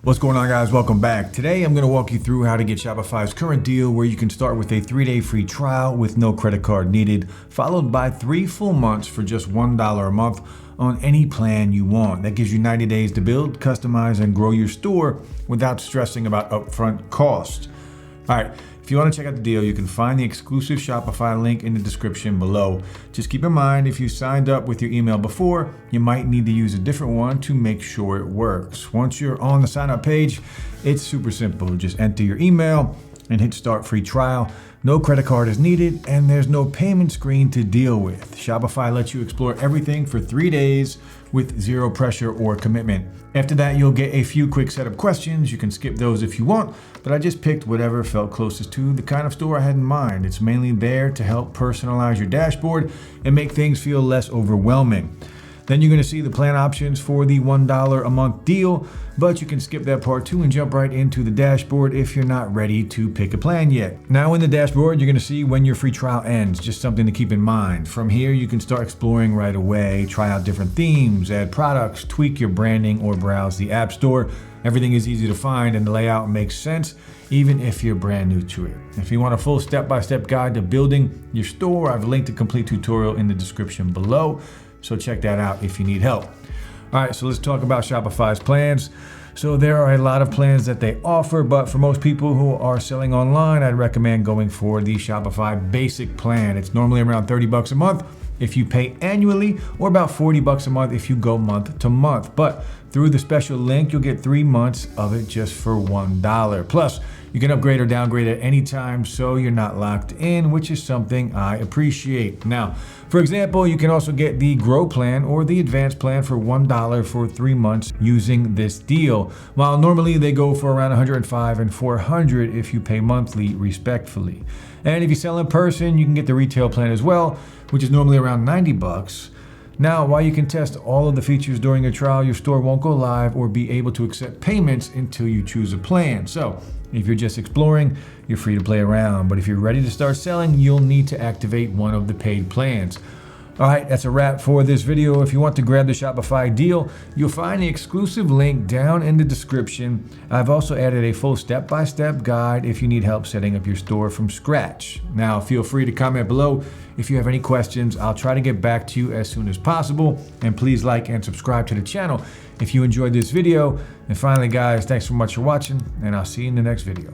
What's going on, guys? Welcome back. Today I'm going to walk you through how to get Shopify's current deal where you can start with a 3-day free trial with no credit card needed, followed by 3 full months for just $1 a month on any plan you want. That gives you 90 days to build, customize, and grow your store without stressing about upfront costs. All right, if you want to check out the deal, you can find the exclusive Shopify link in the description below. Just keep in mind, if you signed up with your email before, you might need to use a different one to make sure it works. Once you're on the sign up page, it's super simple. Just enter your email and hit start free trial. No credit card is needed, and there's no payment screen to deal with. Shopify lets you explore everything for 3 days with zero pressure or commitment. After that, you'll get a few quick setup questions. You can skip those if you want, but I just picked whatever felt closest to the kind of store I had in mind. It's mainly there to help personalize your dashboard and make things feel less overwhelming. Then you're going to see the plan options for the $1 a month deal, but you can skip that part too and jump right into the dashboard if you're not ready to pick a plan yet. Now in the dashboard, you're going to see when your free trial ends, just something to keep in mind. From here, you can start exploring right away, try out different themes, add products, tweak your branding, or browse the app store. Everything is easy to find and the layout makes sense, even if you're brand new to it. If you want a full step-by-step guide to building your store, I've linked a complete tutorial in the description below. So check that out if you need help. All right, so let's talk about Shopify's plans. So there are a lot of plans that they offer, but for most people who are selling online, I'd recommend going for the Shopify basic plan. It's normally around $30 a month if you pay annually, or about $40 a month if you go month to month. But through the special link, you'll get 3 months of it just for $1. Plus, you can upgrade or downgrade at any time, so you're not locked in, which is something I appreciate. Now, for example, you can also get the Grow plan or the Advanced plan for $1 for 3 months using this deal. While normally they go for around $105 and $400 if you pay monthly, respectfully. And if you sell in person, you can get the retail plan as well, which is normally around $90. Now, while you can test all of the features during your trial, your store won't go live or be able to accept payments until you choose a plan. So if you're just exploring, you're free to play around. But if you're ready to start selling, you'll need to activate one of the paid plans. All right, that's a wrap for this video. If you want to grab the Shopify deal, you'll find the exclusive link down in the description. I've also added a full step-by-step guide if you need help setting up your store from scratch. Now, feel free to comment below if you have any questions. I'll try to get back to you as soon as possible. And please like and subscribe to the channel if you enjoyed this video. And finally, guys, thanks so much for watching, and I'll see you in the next video.